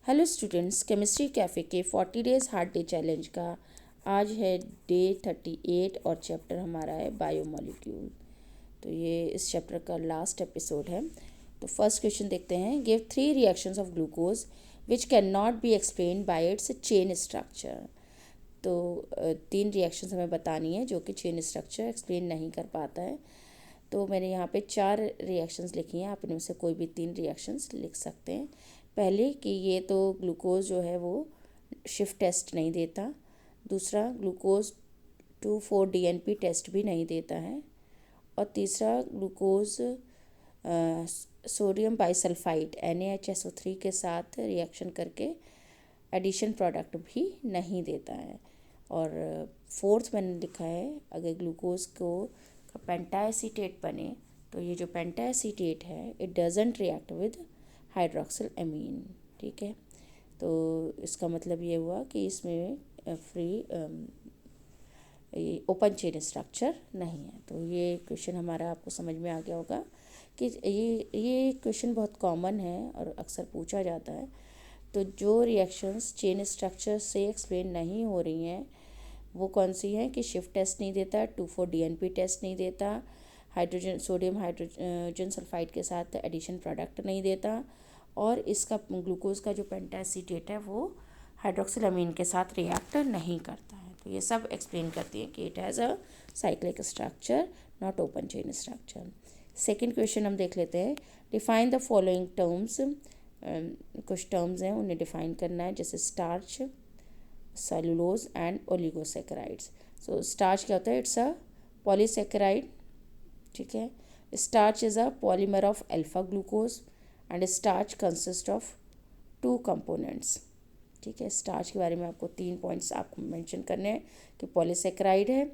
Hello students, chemistry cafe के 40 days hard day challenge का आज है डे 38 और चैप्टर हमारा है बायोमोलिक्यूल। तो ये इस चैप्टर का लास्ट एपिसोड है। तो फर्स्ट क्वेश्चन देखते हैं। Give 3 reactions of glucose which can not B explain by it's chain structure. तो 3 रिएक्शंस हमें बतानी है जो कि चेन स्ट्रक्चर एक्सप्लेन नहीं कर पाता है। तो मैंने यहाँ पे 4 रिएक्शंस लिखी हैं, आप इनमें से कोई भी 3 रिएक्शंस लिख सकते हैं। पहले कि ये तो ग्लूकोज जो है वो शिफ्ट टेस्ट नहीं देता। दूसरा, ग्लूकोज 2,4-DNP टेस्ट भी नहीं देता है। और तीसरा, ग्लूकोज सोडियम बाइसल्फाइड NaHSO3 के साथ रिएक्शन करके एडिशन प्रोडक्ट भी नहीं देता है। और फोर्थ मैंने लिखा है, अगर ग्लूकोज को पेंटाएसीटेट बने तो ये जो पेंटाएसीटेट है it doesn't react with hydroxyl amine. ठीक है, तो इसका मतलब ये हुआ कि इसमें फ्री ओपन चेन स्ट्रक्चर नहीं है। तो ये क्वेश्चन हमारा आपको समझ में आ गया होगा कि ये क्वेश्चन बहुत कॉमन है और अक्सर पूछा जाता है। तो जो रिएक्शंस चेन स्ट्रक्चर से एक्सप्लेन नहीं हो रही हैं वो कौन सी हैं कि शिफ्ट टेस्ट नहीं देता, 2,4-DNP टेस्ट नहीं देता, सोडियम हाइड्रोजन सल्फाइड के साथ एडिशन प्रोडक्ट नहीं देता, और इसका ग्लूकोज का जो पेंटाएसीटेट है वो हाइड्रोक्सिल अमीन के साथ रिएक्ट नहीं करता है। तो ये सब एक्सप्लेन करती है कि it has a cyclic structure, not open chain structure. Second question हम देख लेते हैं। Define the following terms. कुछ टर्म्स हैं उन्हें डिफाइन करना है, जैसे starch, cellulose and oligosaccharides. So starch क्या होता है? It's a polysaccharide. ठीक है, starch is a polymer of alpha glucose and starch consist of 2 components. ठीक है, स्टार्च के बारे में आपको 3 पॉइंट्स आपको मेंशन करने हैं कि पॉलीसेकेराइड है,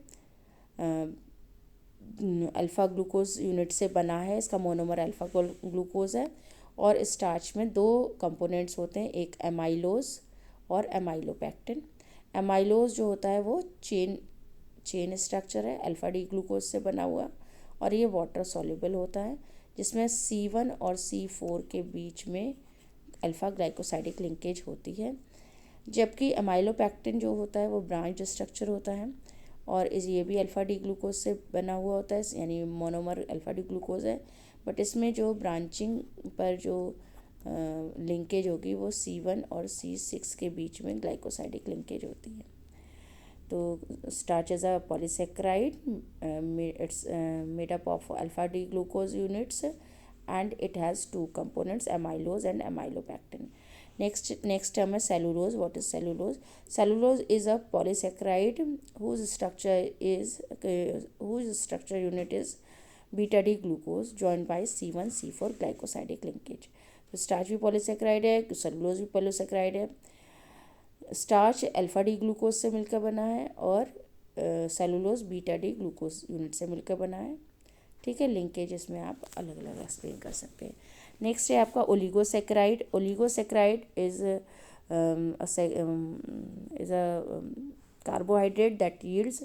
अल्फ़ा ग्लूकोज यूनिट से बना है, इसका मोनोमर अल्फ़ा ग्लूकोज है, और स्टार्च में 2 कंपोनेंट्स होते हैं, एक एमाइलोज और एमाइलोपेक्टिन। एमाइलोज जो होता है वो चेन स्ट्रक्चर है, अल्फ़ा डी ग्लूकोज से बना हुआ, और ये वाटर सॉल्युबल होता है, जिसमें C1 और C4 के बीच में अल्फ़ा ग्लाइकोसाइडिक लिंकेज होती है। जबकि एमाइलोपेक्टिन जो होता है वो ब्रांच स्ट्रक्चर होता है, और ये भी अल्फ़ा डी ग्लूकोज से बना हुआ होता है, यानी मोनोमर अल्फ़ा डी ग्लूकोज है। बट इसमें जो ब्रांचिंग पर जो लिंकेज होगी वो C1 और C6 के बीच में ग्लाइकोसाइडिक लिंकेज होती है। तो starch is a polysaccharide, it's made up of alpha D glucose units and it has 2 components, amylose and amylopectin. Next term is cellulose. What is cellulose? Cellulose is a polysaccharide whose structure unit is beta D glucose joined by C1 C4 glycosidic linkage. तो starch भी polysaccharide है, cellulose भी polysaccharide है। Starch alpha D glucose से मिलकर बना है और cellulose beta D glucose unit से मिलकर बना है। ठीक है, लिंकेज इसमें आप अलग अलग एक्सप्लेन कर सकते हैं। नेक्स्ट है आपका oligosaccharide. Oligosaccharide is a carbohydrate that yields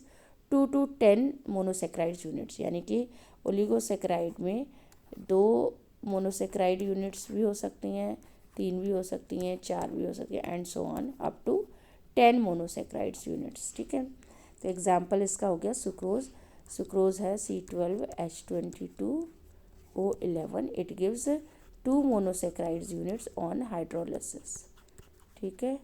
2 to 10 monosaccharide units, यानी कि ओलिगोसेकेराइड में 2 मोनोसेकेराइड यूनिट्स भी हो सकती हैं, 3 भी हो सकती हैं, 4 भी हो सकती हैं, and so on up to 10 monosaccharides units. ठीक है, तो एग्जाम्पल इसका हो गया सुक्रोज। सुक्रोज है C12H22O11, it gives 2 monosaccharides units on hydrolysis. ठीक है,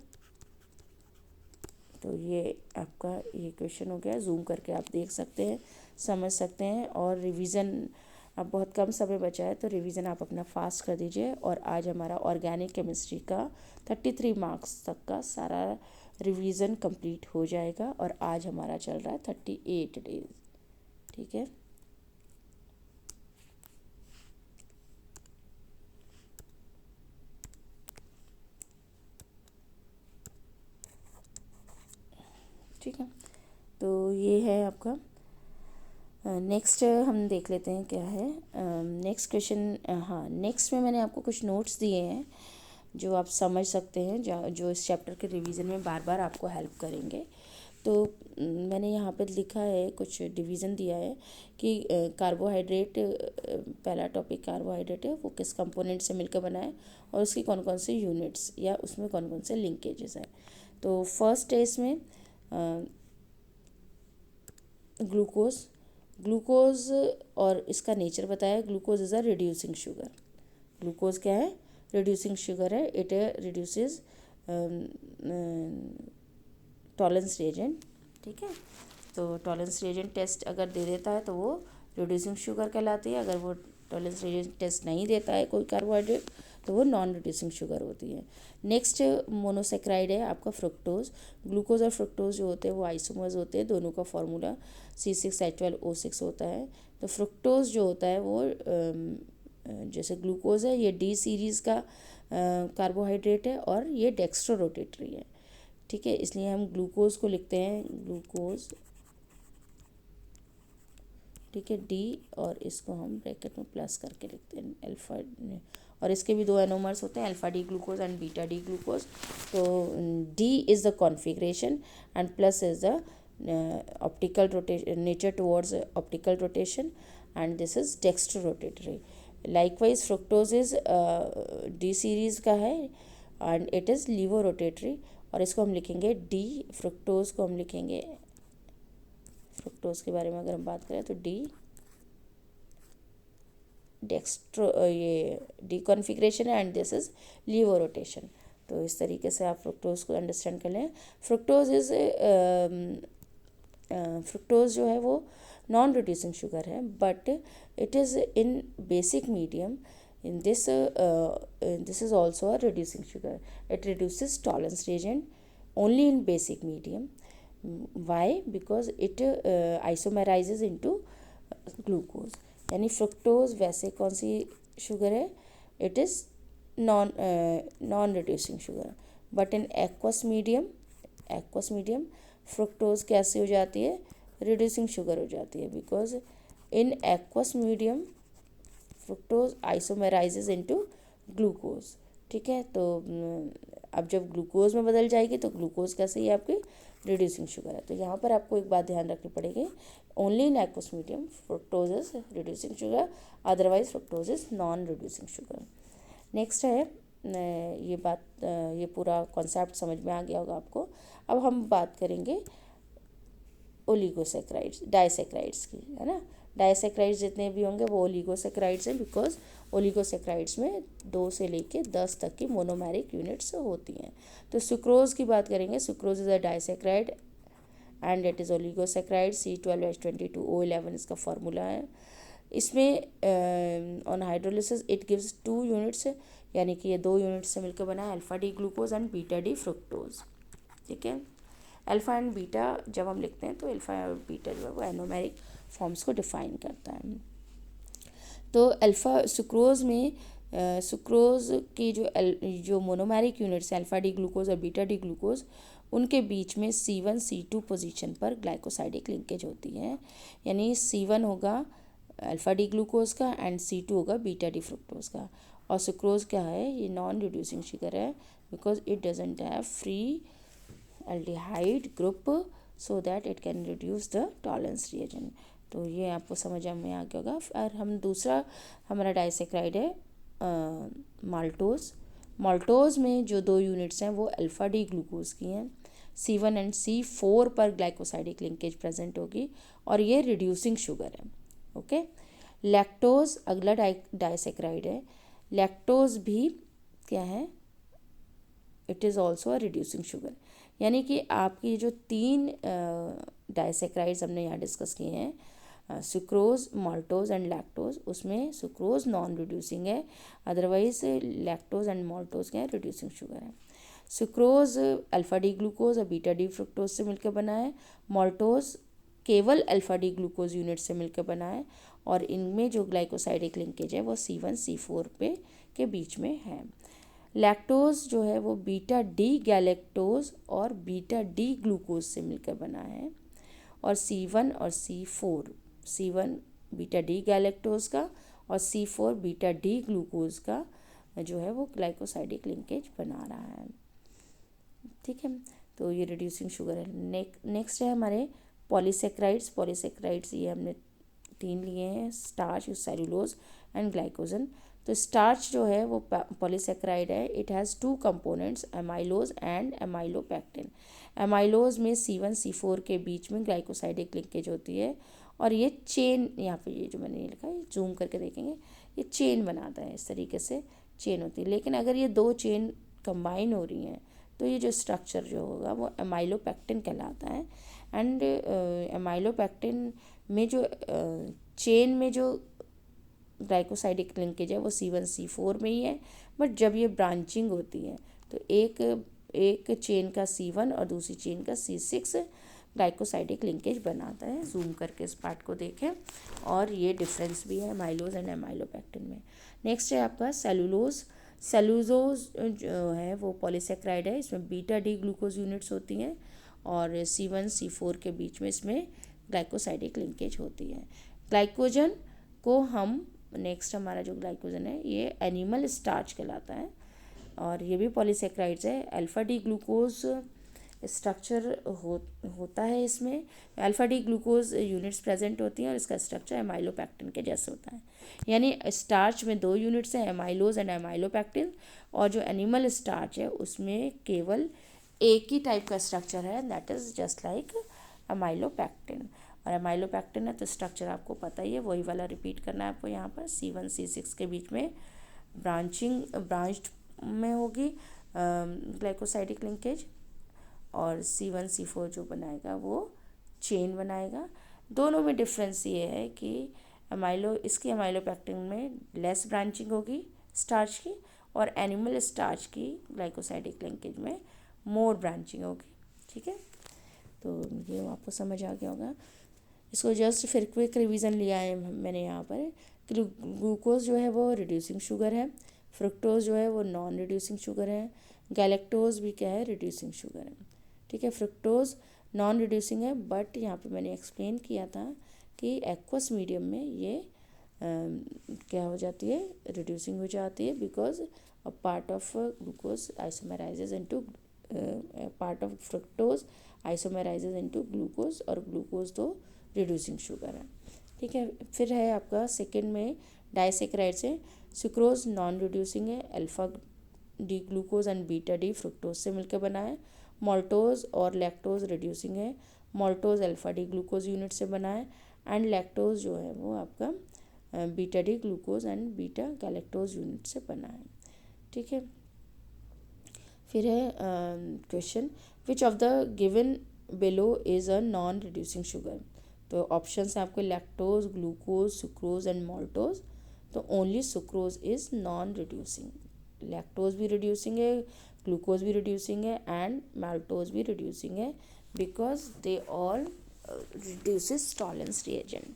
तो ये आपका ये क्वेश्चन हो गया। जूम करके आप देख सकते हैं, समझ सकते हैं। और रिवीजन, अब बहुत कम समय बचा है तो रिवीजन आप अपना फास्ट कर दीजिए। और आज हमारा ऑर्गेनिक केमिस्ट्री का 33 मार्क्स तक का सारा रिवीजन कंप्लीट हो जाएगा, और आज हमारा चल रहा है 38 डेज। ठीक है, ठीक है, तो ये है आपका। नेक्स्ट हम देख लेते हैं क्या है नेक्स्ट क्वेश्चन। हाँ, नेक्स्ट में मैंने आपको कुछ नोट्स दिए हैं जो आप समझ सकते हैं, जो इस चैप्टर के रिवीजन में बार बार आपको हेल्प करेंगे। तो मैंने यहाँ पे लिखा है, कुछ डिवीज़न दिया है कि कार्बोहाइड्रेट, पहला टॉपिक कार्बोहाइड्रेट है, वो किस कंपोनेंट से मिलकर बना है और उसकी कौन कौन से यूनिट्स या उसमें कौन कौन से लिंकेजेस है। तो फर्स्ट है इसमें ग्लूकोज। ग्लूकोज और इसका नेचर बताया। Glucose is a reducing sugar. Glucose क्या है? रिड्यूसिंग शुगर है। It reduces tolerance reagent. ठीक है, तो टॉलरेंस रिएजेंट टेस्ट अगर दे देता है तो वो रिड्यूसिंग शुगर कहलाती है। अगर वो टॉलरेंस रिएजेंट टेस्ट नहीं देता है कोई कार्बोहाइड्रेट तो वो नॉन रिड्यूसिंग शुगर होती है। नेक्स्ट मोनोसेक्राइड है आपका फ्रुक्टोज। ग्लूकोज और फ्रुक्टोज जो होते हैं वो आइसोमर्स होते हैं, दोनों का फॉर्मूला C6H12O6 होता है। तो फ्रुक्टोज जो होता है वो जैसे ग्लूकोज है, ये डी सीरीज़ का कार्बोहाइड्रेट है और ये डेक्स्ट्रो रोटेटरी है। ठीक है, इसलिए हम ग्लूकोज को लिखते हैं ग्लूकोज, ठीक है, डी, और इसको हम ब्रैकेट में प्लस करके लिखते हैं अल्फा, और इसके भी दो एनोमर्स होते हैं, alpha D glucose and beta D glucose. तो D is the configuration and plus is the optical rotation, nature towards optical rotation, and this is dextrorotatory. Likewise fructose is D series का है and it is levorotatory, और इसको हम लिखेंगे D. Fructose को हम लिखेंगे, fructose के बारे में अगर हम बात करें तो डी डेक्स्ट्रो, ये डी कॉन्फिग्रेशन है एंड दिस इज लीवो रोटेशन। तो इस तरीके से आप फ्रुक्टोज को अंडरस्टैंड कर लें। फ्रुक्टोज इज फ्रुक्टोज जो है वो नॉन रिड्यूसिंग शुगर है, but it is in basic medium. in this is also a reducing sugar. It reduces tolerance reagent only in basic medium. Why? Because it isomerizes into glucose. यानी fructose वैसे कौन सी sugar है? It is non reducing sugar, but in aqueous medium fructose कैसी हो जाती है? Reducing sugar हो जाती है, because in aqueous medium fructose isomerizes into glucose. ठीक है, तो अब जब ग्लूकोज में बदल जाएगी तो ग्लूकोज कैसे ही आपकी रिड्यूसिंग शुगर है। तो यहाँ पर आपको एक बात ध्यान रखनी पड़ेगी, only in aqueous medium fructose is reducing sugar, otherwise fructose is non reducing sugar. Next है, ये बात, ये पूरा कॉन्सेप्ट समझ में आ गया होगा आपको। अब हम बात करेंगे ओलिगोसेक्राइड्स, डाइसेक्राइड्स की, है ना। डाइसेक्राइड्स जितने भी होंगे वो ओलिगोसेक्राइड्स हैं, बिकॉज ओलिगोसेक्राइड्स में 2 से लेके 10 तक की मोनोमेरिक यूनिट्स होती हैं। तो सुक्रोज की बात करेंगे, sucrose is a disaccharide and it is oligosaccharide. C12H22O11 इसका फार्मूला है। इसमें on hydrolysis it gives 2 units, यानी कि ये 2 यूनिट्स से मिलकर बना है alpha D glucose and beta D fructose. ठीक है, अल्फा एंड बीटा जब हम लिखते हैं तो अल्फा और बीटा जो है वो एनोमेरिक फॉर्म्स को डिफाइन करता है। तो अल्फा सुक्रोज में सुक्रोज की जो मोनोमेरिक यूनिट्स हैं अल्फा डी ग्लूकोज और बीटा डी ग्लूकोज, उनके बीच में C1 C2 पोजीशन पर ग्लाइकोसाइडिक लिंकेज होती है। यानी C1 होगा अल्फा डी ग्लूकोज का एंड C2 होगा बीटा डी फ्रुक्टोज का। और सुक्रोज क्या है? ये नॉन रिड्यूसिंग शुगर है, because it doesn't have free aldehyde group so that it can reduce the tolerance reagent. तो ये आपको समझ में आ गया होगा। और हम दूसरा हमारा डाइसेक्राइड है माल्टोज। माल्टोज में जो 2 यूनिट्स हैं वो अल्फा डी ग्लूकोज की हैं। C1 एंड C4 पर ग्लाइकोसाइडिक लिंकेज प्रेजेंट होगी और ये रिड्यूसिंग शुगर है। ओके, लैक्टोज अगला डाइसेक्राइड है। लैक्टोज भी क्या है? It is also a reducing sugar. यानी कि आपकी जो 3 डाइसेक्राइड्स हमने यहाँ डिस्कस किए हैं, सुक्रोज, माल्टोज एंड लैक्टोज, उसमें सुक्रोज नॉन रिड्यूसिंग है, अदरवाइज लैक्टोज एंड माल्टोज क्या है? रिड्यूसिंग शुगर है। सुक्रोज अल्फा डी ग्लूकोज और बीटा डी फ्रुक्टोज से मिलकर बना है। माल्टोज केवल अल्फा डी ग्लूकोज यूनिट से मिलकर बना है, और इनमें जो ग्लाइकोसाइडिक लिंकेज है वो C1 C4 पे के बीच में है। लैक्टोज जो है वो बीटा डी गैलेक्टोज और बीटा डी ग्लूकोज से मिलकर बना है, और C1 और C1 बीटा डी गैलेक्टोज का और C4 बीटा डी ग्लूकोज का जो है वो ग्लाइकोसाइडिक लिंकेज बना रहा है। ठीक है, तो ये रिड्यूसिंग शुगर है। नेक्स्ट है हमारे पॉलीसेक्राइड्स। पॉलीसेक्राइड्स ये हमने 3 लिए हैं, स्टार्च, सेलुलोज एंड ग्लाइकोजन। तो स्टार्च जो है वो पॉलीसेक्राइड है। It has 2 components, amylose and amylopectin. Amylose में C1 C4 के बीच में ग्लाइकोसाइडिक लिंकेज होती है और ये चेन, यहाँ पे ये जो मैंने लिखा है जूम करके देखेंगे, ये चेन बनाता है, इस तरीके से चेन होती है। लेकिन अगर ये 2 चेन कंबाइन हो रही हैं तो ये जो स्ट्रक्चर जो होगा वो एमाइलोपेक्टिन कहलाता है। एंड एमाइलोपेक्टिन में जो चेन में जो ग्लाइकोसाइडिक लिंकेज है वो C1 C4 में ही है, बट जब ये ब्रांचिंग होती है तो एक चेन का C1 और दूसरी चेन का C6 ग्लाइकोसाइडिक लिंकेज बनाता है। जूम करके इस पार्ट को देखें, और ये डिफरेंस भी है एमाइलोज एंड एमाइलोपेक्टिन में। नेक्स्ट है आपका सेलुलोज। सेलुलोज जो है वो पॉलीसेक्राइड है, इसमें बीटा डी ग्लूकोज यूनिट्स होती हैं और C1 C4 के बीच में इसमें ग्लाइकोसाइडिक लिंकेज होती है। ग्लाइकोजन को हम, नेक्स्ट हमारा जो ग्लाइकोजन है ये एनिमल स्टार्च कहलाता है और ये भी पॉलीसेक्राइड्स है। अल्फा डी ग्लूकोज स्ट्रक्चर होता है, इसमें alpha D glucose units present होती हैं और इसका स्ट्रक्चर एमाइलोपेक्टिन के जैसे होता है। यानी स्टार्च में 2 यूनिट्स हैं, एमाइलोज एंड एमाइलोपेक्टिन, और जो एनिमल स्टार्च है उसमें केवल एक ही टाइप का स्ट्रक्चर है, that is just like amylopectin. और एमाइलोपेक्टिन है तो स्ट्रक्चर आपको पता ही है, वही वाला रिपीट करना है आपको। यहाँ पर C1 C6 के बीच में ब्रांच्ड में होगी ग्लाइकोसाइडिक लिंकेज, और C1 C4 जो बनाएगा वो चेन बनाएगा। दोनों में डिफरेंस ये है कि इसकी एमाइलोपेक्टिन में लेस ब्रांचिंग होगी स्टार्च की, और एनिमल स्टार्च की ग्लाइकोसाइडिक लिंकेज में मोर ब्रांचिंग होगी। ठीक है, तो ये आपको समझ आ गया होगा। इसको जस्ट फिर क्विक रिवीजन लिया है मैंने यहाँ पर। ग्लूकोज जो है वो रिड्यूसिंग शुगर है, फ्रुक्टोज जो है वो नॉन रिड्यूसिंग शुगर है, गैलेक्टोज भी क्या है, रिड्यूसिंग शुगर है। ठीक है, फ्रुक्टोज नॉन रिड्यूसिंग है, बट यहाँ पे मैंने एक्सप्लेन किया था कि एक्वस मीडियम में ये क्या हो जाती है, रिड्यूसिंग हो जाती है, because a part of glucose isomerizes into part of fructose isomerizes into glucose, और ग्लूकोज तो रिड्यूसिंग शुगर है। ठीक है, फिर है आपका सेकेंड में डाइसेक्राइड्स है। सुक्रोज नॉन रिड्यूसिंग है, alpha D glucose and beta D fructose से मिलकर बना है। मॉल्टोज और लैक्टोज रिड्यूसिंग है, मॉल्टोज अल्फा डी ग्लूकोज यूनिट से बना है, एंड लैक्टोज जो है वो आपका beta D glucose and beta galactose unit से बना है। ठीक है, फिर है question, which of the given below is a non reducing sugar. तो ऑप्शंस हैं आपके लैक्टोज, ग्लूकोज, सुक्रोज एंड मॉल्टोज। तो only sucrose is non reducing, lactose भी रिड्यूसिंग है, ग्लूकोज भी रिड्यूसिंग है, एंड माल्टोज भी रिड्यूसिंग है, because they all reduces tolerance reagent,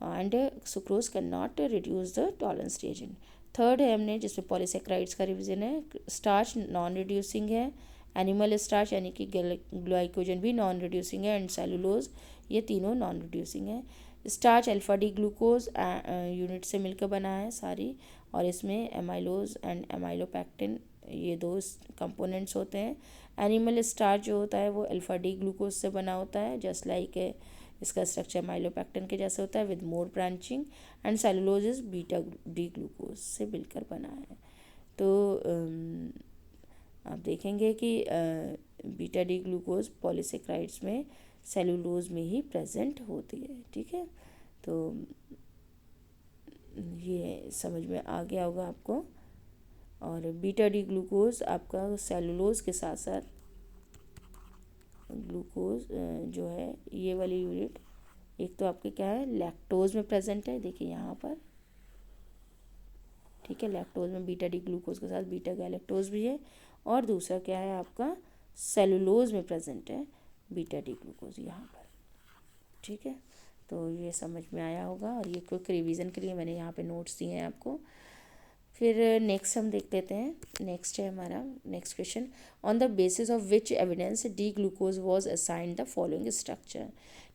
and sucrose can not reduce the tolerance reagent. Third है हमने जिसमें पॉलीसेक्राइड्स का रिवीजन है। स्टार्च नॉन रिड्यूसिंग है, एनिमल स्टार्च यानी कि ग्लाइकोजन भी नॉन रिड्यूसिंग है, एंड सेलुलोज, ये तीनों नॉन रिड्यूसिंग है। Starch alpha D glucose unit से मिलकर बना है सारी, और इसमें एमाइलोज एंड एमाइलोपेक्टिन ये 2 कंपोनेंट्स होते हैं। एनिमल स्टार्च जो होता है वो अल्फा डी ग्लूकोज से बना होता है, जस्ट लाइक इसका स्ट्रक्चर एमाइलोपेक्टिन के जैसे होता है with more branching, and cellulose is beta D glucose से मिलकर बना है। तो आप देखेंगे कि बीटा डी ग्लूकोज पॉलीसेक्राइड्स में सेलुलोज में ही प्रेजेंट होती है। ठीक है, तो ये समझ में आ गया होगा आपको। और बीटा डी ग्लूकोज आपका सेलुलोज के साथ साथ ग्लूकोज जो है ये वाली यूनिट, एक तो आपके क्या है लैक्टोज में प्रेजेंट है, देखिए यहाँ पर। ठीक है, लैक्टोज में बीटा डी ग्लूकोज के साथ बीटा गैलेक्टोज भी है, और दूसरा क्या है आपका सेलुलोज में प्रेजेंट है बीटा डी ग्लूकोज यहाँ पर। ठीक है, तो ये समझ में आया होगा, और ये क्विक रिवीजन के लिए मैंने यहाँ पे नोट्स दिए हैं आपको। फिर नेक्स्ट हम देख लेते हैं। नेक्स्ट है हमारा next question, on the basis of which evidence D glucose was assigned the following structure,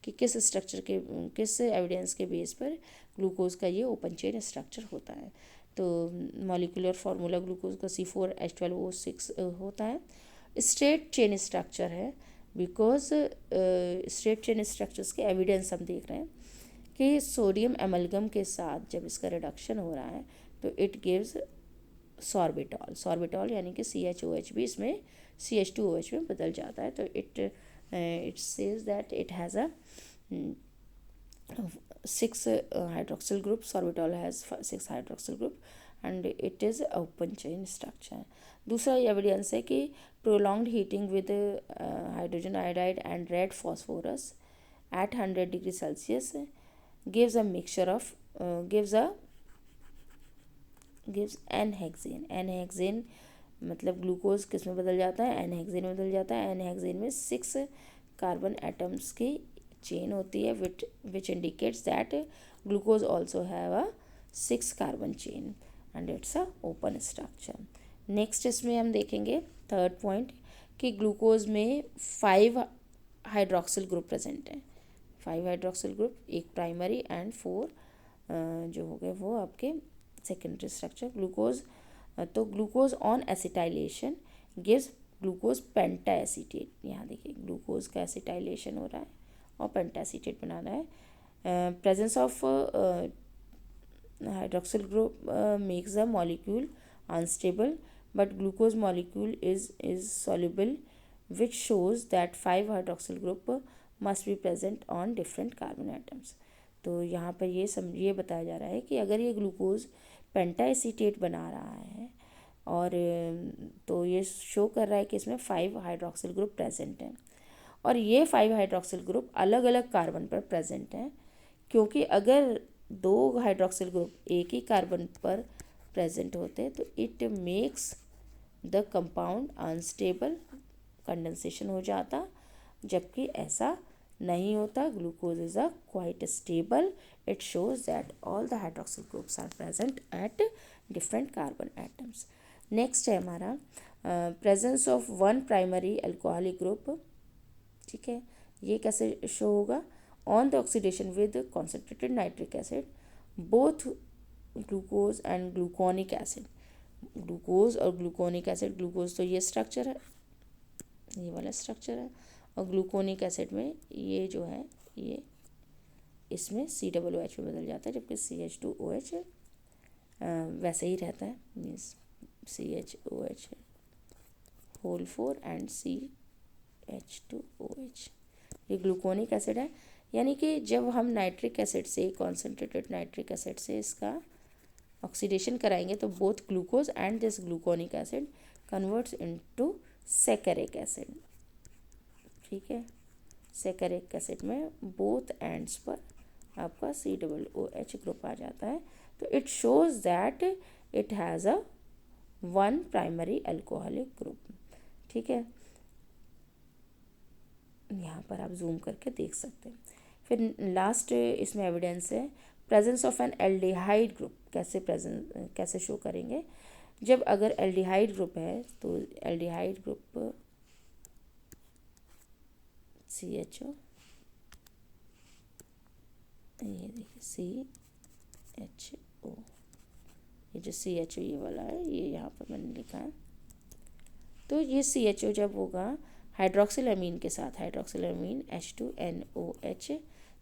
कि किस स्ट्रक्चर के, किस एविडेंस के बेस पर ग्लूकोज का ये ओपन चेन स्ट्रक्चर होता है। तो मॉलिक्यूलर फार्मूला ग्लूकोज का C4H12O6 होता है। स्ट्रेट चेन स्ट्रक्चर है, बिकॉज स्ट्रेट चेन स्ट्रक्चर्स के एविडेंस हम देख रहे हैं कि सोडियम एमलगम के साथ जब इसका रिडक्शन हो रहा है तो इट गिव्स सॉर्बिटॉल। सॉर्बिटॉल यानी कि CHOH भी इसमें CH2OH में बदल जाता है। तो it says that it has a 6 hydroxyl group. Sorbitol has 6 hydroxyl group and it is open chain structure. दूसरा एविडेंस है कि prolonged heating with hydrogen iodide and red phosphorus at 100 degree Celsius gives a mixture of gives N-हेक्सेन। N-हेक्सेन मतलब glucose किस में बदल जाता है, N-हेक्सेन में बदल जाता है। N-हेक्सेन में 6 कार्बन एटम्स की चेन होती है which indicates that glucose also have a 6 carbon chain and it's a open structure. Next इसमें हम देखेंगे थर्ड पॉइंट कि ग्लूकोज में 5 हाइड्रोक्सिल ग्रुप प्रेजेंट हैं। 5 हाइड्रोक्सिल ग्रुप, एक प्राइमरी एंड 4 जो हो गए वो आपके सेकेंडरी स्ट्रक्चर। ग्लूकोज तो glucose on acetylation gives glucose penta acetate. यहाँ देखिए ग्लूकोज का एसिटाइलेशन हो रहा है और पेंटा एसीटेट बना रहा है। Presence of hydroxyl group makes the molecule unstable but glucose molecule is soluble, which shows that 5 hydroxyl group must be present on different carbon atoms। तो यहाँ पर ये बताया जा रहा है कि अगर ये ग्लूकोज पेंटा एसीटेट बना रहा है और तो ये शो कर रहा है कि इसमें 5 हाइड्रोक्सिल ग्रुप प्रेजेंट हैं और ये 5 हाइड्रोक्सिल ग्रुप अलग अलग कार्बन पर प्रेजेंट हैं, क्योंकि अगर 2 हाइड्रोक्सिल ग्रुप एक ही कार्बन पर प्रेजेंट होते तो it makes the compound unstable, condensation हो जाता, जबकि ऐसा नहीं होता। Glucose is a quite stable. It shows that all the hydroxyl groups are present at different carbon atoms. Next है हमारा presence of 1 primary alcoholic group. ठीक है, ये कैसे शो होगा? On the oxidation with concentrated nitric acid both glucose and gluconic acid. Glucose और gluconic acid, glucose तो ये स्ट्रक्चर है, ये वाला स्ट्रक्चर है, और ग्लूकोनिक एसिड में ये जो है ये इसमें COOH में बदल जाता है, जबकि CH2OH वैसे ही रहता है, means CHOH whole 4 and CH2OH। ये ग्लूकोनिक एसिड है, यानी कि जब हम नाइट्रिक एसिड से, कॉन्सेंट्रेटेड नाइट्रिक एसिड से इसका ऑक्सीडेशन कराएंगे तो both glucose and this gluconic acid converts into saccharic acid. ठीक है, सैकरिक एसिड में बोथ एंड्स पर आपका COOH ग्रुप आ जाता है। तो it shows that it has a 1 primary alcoholic group. ठीक है, यहाँ पर आप जूम करके देख सकते हैं। फिर लास्ट इसमें एविडेंस है presence of N aldehyde group. कैसे शो करेंगे? जब अगर एल्डिहाइड ग्रुप है तो एल्डिहाइड ग्रुप CHO, ये देखिए CHO, ये जो CHO ये वाला है, ये यहाँ पर मैंने लिखा है। तो ये CHO जब होगा हाइड्रोक्सिल अमीन के साथ, हाइड्रोक्सिल अमीन H2NOH,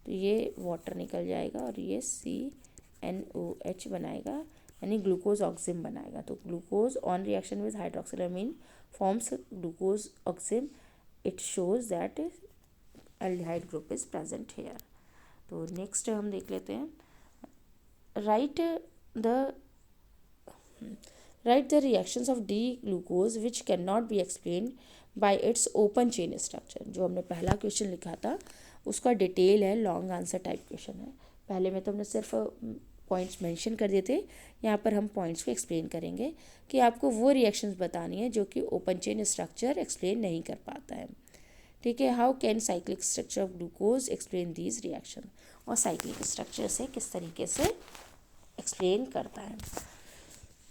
तो ये वाटर निकल जाएगा और ये CNOH बनाएगा, यानी ग्लूकोज ऑक्सिम बनाएगा। तो glucose on reaction with hydroxyl amine forms glucose oxime. It shows that aldehyde group is present here. तो नेक्स्ट हम देख लेते हैं, right the reactions of D glucose which can not be explained by its open chain structure. जो हमने पहला question लिखा था उसका डिटेल है, लॉन्ग आंसर टाइप क्वेश्चन है। पहले में तो हमने सिर्फ पॉइंट्स मेंशन कर दिए थे, यहाँ पर हम पॉइंट्स को एक्सप्लेन करेंगे कि आपको वो रिएक्शंस बतानी है जो कि ओपन चेन स्ट्रक्चर एक्सप्लेन नहीं कर पाता है। ठीक है, how can cyclic structure of glucose explain these reaction, और साइक्लिक स्ट्रक्चर से किस तरीके से एक्सप्लेन करता है।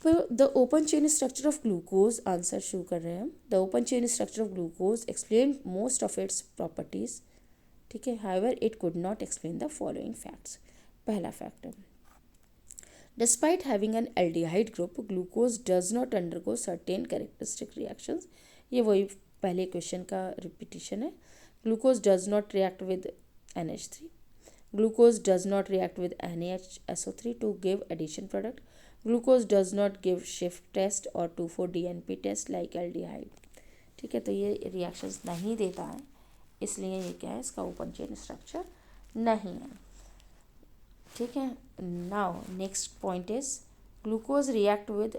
तो the open chain structure of glucose, answer show कर रहे हैं हम। The open chain structure of glucose explain most of its properties. ठीक है, however it could not explain the following facts. पहला fact, despite having an aldehyde group glucose does not undergo certain characteristic reactions. ये वही पहले question का repetition है। Glucose does not react with NH3, glucose does not react with NaSO3 to give addition product, glucose does not give shift test or 2,4-DNP test like aldehyde। ठीक है, तो ये reactions नहीं देता है, इसलिए ये क्या है, इसका ओपन चेन स्ट्रक्चर नहीं है। ठीक है, now next point is glucose react with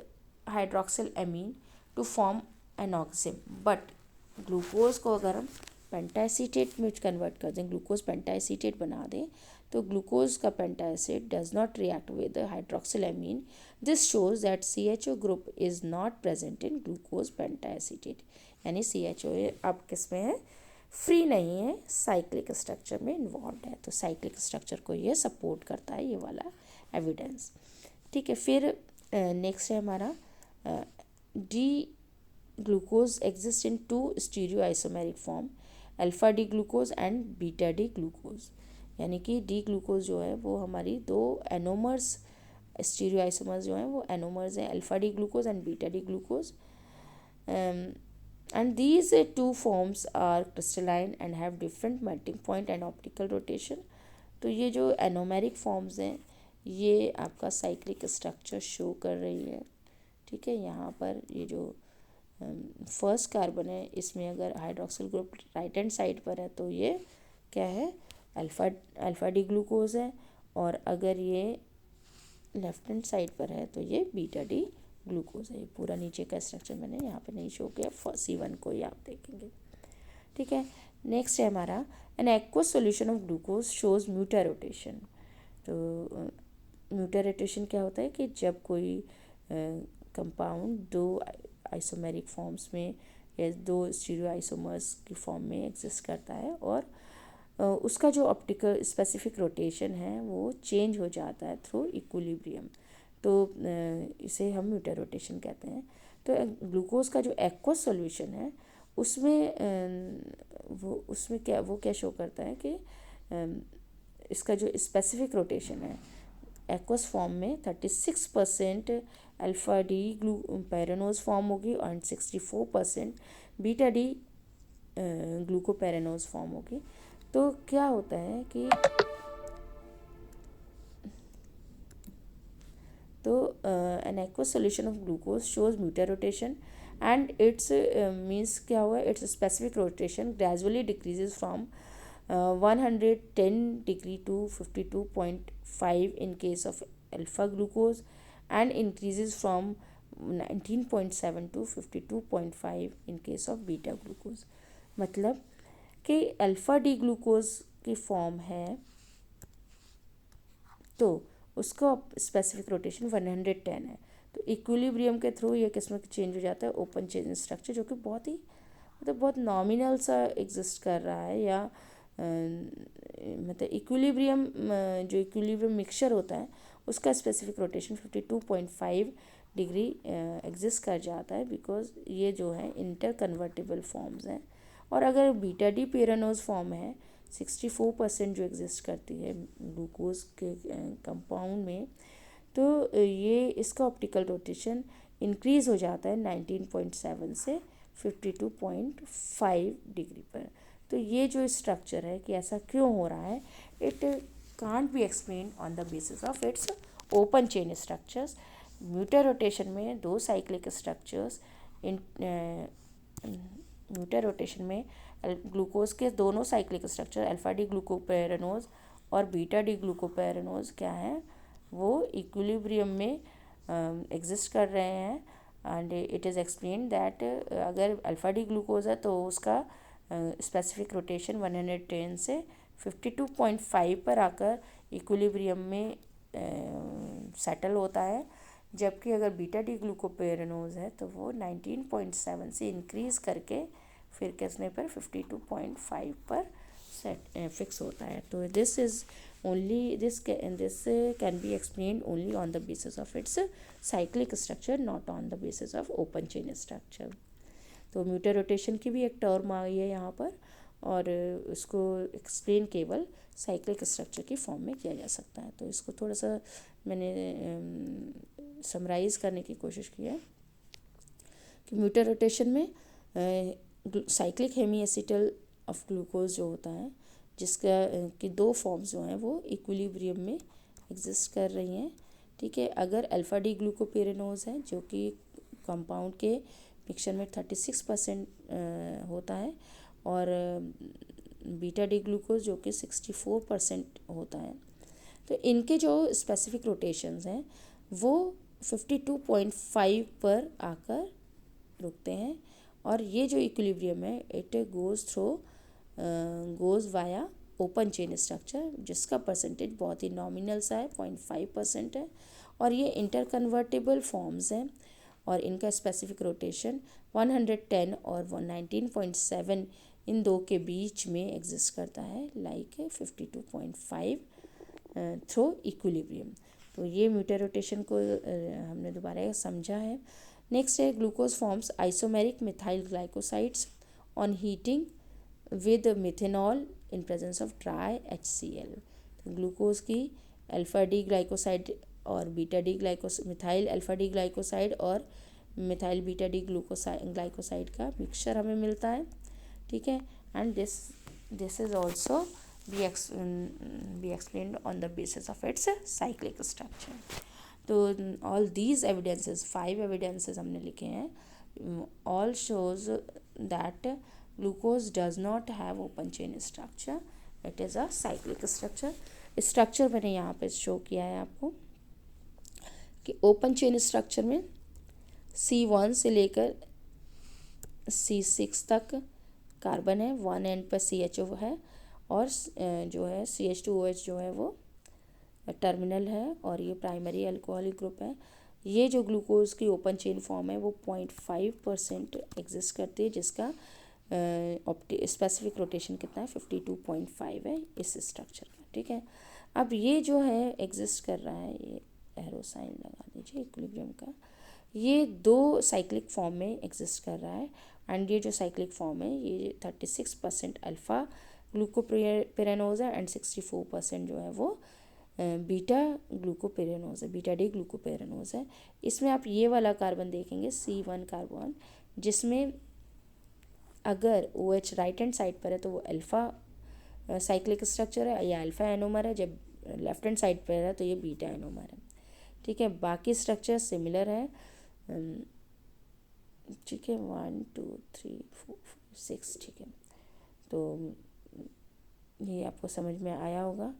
hydroxyl amine to form an oxime, but glucose को अगर हम पेंटाएसीटेट में कन्वर्ट कर दें, ग्लूकोज पेंटाएसीटेट बना दें, तो ग्लूकोज का pentaacetate does not react with hydroxyl amine. This shows that CHO group is not present in glucose pentaacetate, यानी CHO अब किस में है, फ्री नहीं है, साइक्लिक स्ट्रक्चर में इन्वॉल्व है। तो साइक्लिक स्ट्रक्चर को ये सपोर्ट करता है, ये वाला एविडेंस। ठीक है, फिर नेक्स्ट है हमारा D glucose exist in 2 stereo isomeric form, alpha D glucose and beta D glucose. यानी कि डी ग्लूकोज जो है वो हमारी 2 एनोमर्स, स्टीरियो आइसोमर्स जो हैं वो एनोमर्स हैं, alpha D glucose and beta D glucose. And these 2 forms are crystalline and have different melting point and optical rotation. तो ये जो एनोमेरिक फॉर्म्स हैं ये आपका साइक्लिक स्ट्रक्चर शो कर रही है। ठीक है, यहाँ पर ये जो फर्स्ट कार्बन है इसमें अगर hydroxyl group right hand side पर है तो ये क्या है, अल्फा डी ग्लूकोज है, और अगर ये लेफ्ट हैंड साइड पर है तो ये बीटा डी ग्लूकोज है। ये पूरा नीचे का स्ट्रक्चर मैंने यहाँ पे नहीं शो किया, C1 को ही आप देखेंगे। ठीक है, नेक्स्ट है हमारा an aqueous solution of glucose shows mutarotation. तो म्यूटा रोटेशन क्या होता है कि जब कोई कंपाउंड 2 आइसोमेरिक फॉर्म्स में या 2 स्टीरियो आइसोमर्स की फॉर्म में एग्जिस्ट करता है और उसका जो ऑप्टिकल स्पेसिफिक रोटेशन है वो चेंज हो जाता है थ्रू इक्विलिब्रियम, तो इसे हम म्यूटा रोटेशन कहते हैं। तो ग्लूकोज का जो एक्वस सॉल्यूशन है उसमें क्या शो करता है कि इसका जो स्पेसिफिक रोटेशन है एक्वस फॉर्म में 36% अल्फा डी ग्लूकोपेरानोज फॉर्म होगी और 64% बीटा डी ग्लूकोपेरानोज फॉर्म होगी। तो क्या होता है कि an aqueous solution of glucose shows mutarotation and its means क्या हुआ, its specific rotation gradually decreases from 110 degree to 52.5 in case of alpha glucose and increases from 19.7 to 52.5 in case of beta glucose। मतलब कि alpha D glucose की form है तो उसका specific rotation 110 है, तो इक्विलिब्रियम के थ्रू ये किस्म चेंज हो जाता है ओपन चेन स्ट्रक्चर, जो कि बहुत ही मतलब बहुत नॉमिनल सा एग्जिस्ट कर रहा है, या मतलब इक्विलिब्रियम जो इक्विलिब्रियम मिक्सचर होता है उसका स्पेसिफिक रोटेशन 52.5 डिग्री एग्जिस्ट कर जाता है, बिकॉज ये जो है इंटर कन्वर्टेबल फॉर्म्स हैं। और अगर बीटा डी पेरानोज फॉर्म है 64% जो एग्जिस्ट करती है ग्लूकोज के कंपाउंड में, तो ये इसका ऑप्टिकल रोटेशन इंक्रीज़ हो जाता है 19.7 से 52.5 डिग्री पर। तो ये जो स्ट्रक्चर है कि ऐसा क्यों हो रहा है, it can't be explain on the basis of its open chain structures. Mutarotation में 2 साइक्लिक स्ट्रक्चर्स, म्यूटा रोटेशन में ग्लूकोज के दोनों cyclic structure alpha D glucopyranose और बीटा डी ग्लूकोपेरानोज क्या हैं, वो इक्विलिब्रियम में एग्जिस्ट कर रहे हैं। And it is explain that अगर अल्फा डी ग्लूकोज है तो उसका स्पेसिफिक रोटेशन 110 से 52.5 पर आकर इक्विलिब्रियम में सेटल होता है, जबकि अगर बीटा डी ग्लूकोपेरानोज है तो वो 19.7 से इंक्रीज़ करके फिर किसने पर 52.5 पर सेट फिक्स होता है। तो this is only this can be explain only on the basis of it's cyclic structure, not on the basis of open chain structure. तो म्यूटा रोटेशन की भी एक टर्म आई है यहाँ पर, और उसको एक्सप्लेन केवल साइक्लिक स्ट्रक्चर की फॉर्म में किया जा सकता है। तो इसको थोड़ा सा मैंने समराइज़ करने की कोशिश की है कि म्यूटा रोटेशन में cyclic hemiacetal of glucose जो होता है, जिसका कि दो फॉर्म्स जो हैं वो इक्विलिब्रियम में एग्जिस्ट कर रही हैं। ठीक है, अगर अल्फ़ा डी ग्लूकोपेरेनोज है जो कि कंपाउंड के मिक्सचर में 36% होता है, और बीटा डी ग्लूकोज जो कि 64% होता है, तो इनके जो स्पेसिफिक रोटेशंस हैं वो 52.5 पर आकर रुकते हैं। और ये जो इक्विलिब्रियम है it goes via open chain structure, जिसका परसेंटेज बहुत ही नॉमिनल सा है, 0.5% है, और ये इंटर कन्वर्टेबल फॉर्म्स हैं, और इनका स्पेसिफिक रोटेशन 110 और 119.7 इन दो के बीच में एग्जिस्ट करता है, लाइक 52.5 थ्रू इक्विलिब्रियम। तो ये म्यूटर रोटेशन को हमने दोबारा समझा है। नेक्स्ट है glucose forms isomeric methyl glycosides on heating with methanol in presence of dry HCl। तो ग्लूकोज की अल्फ़ा डी ग्लाइकोसाइड और beta D methyl alpha D glycoside और मिथाइल बीटा डी ग्लाइकोसाइड का मिक्सचर हमें मिलता है। ठीक है, and this is also be explained on the basis of its cyclic structure. तो all these evidences, 5 evidences हमने लिखे हैं, all shows that glucose does not have open chain structure, it is a cyclic structure. Structure मैंने यहाँ पे show किया है आपको कि ओपन चेन स्ट्रक्चर में C1 से लेकर C6 तक कार्बन है, 1 एंड पर CHO है, और जो है CH2OH जो है वो टर्मिनल है, और ये प्राइमरी अल्कोहलिक ग्रुप है। ये जो ग्लूकोज की ओपन चेन फॉर्म है वो 0.5% एग्जिस्ट करती है, जिसका स्पेसिफिक रोटेशन कितना है 52.5 है इस स्ट्रक्चर का। ठीक है, अब ये जो है एग्जिस्ट कर रहा है, ये एरो साइन लगा दीजिए इक्विलिब्रियम का, ये दो साइक्लिक फॉर्म में एग्जिस्ट कर रहा है, एंड ये जो साइक्लिक फॉर्म है ये 36% अल्फ़ा ग्लूकोपेरेनोज है एंड 64% जो है वो बीटा ग्लूकोपेरेनोज है, बीटा डी ग्लूकोपेरेनोज है। इसमें आप ये वाला कार्बन देखेंगे C1 कार्बन, जिसमें अगर OH राइट हैंड साइड पर है तो वो अल्फ़ा साइक्लिक स्ट्रक्चर है या अल्फ़ा एनोमर है, जब लेफ्ट हैंड साइड पर है तो ये बीटा एनोमर है। ठीक है, बाकी स्ट्रक्चर सिमिलर है। ठीक है, 1 2 3 4 6। ठीक है, तो ये आपको समझ में आया होगा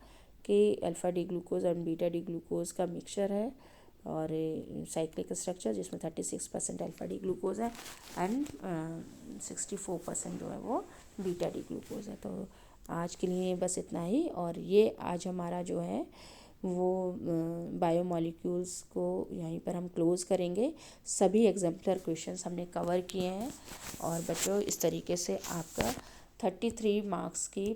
कि अल्फ़ा डी ग्लूकोज और बीटा डी ग्लूकोज का मिक्सचर है, और साइक्लिक स्ट्रक्चर जिसमें 36% अल्फ़ा डी ग्लूकोज है एंड 64% जो है वो बीटा डी ग्लूकोज है। तो आज के लिए बस इतना ही, और ये आज हमारा जो है वो बायोमॉलिक्यूल्स को यहीं पर हम क्लोज़ करेंगे। सभी एग्जाम्पलर क्वेश्चंस हमने कवर किए हैं, और बच्चों इस तरीके से आपका 33 मार्क्स की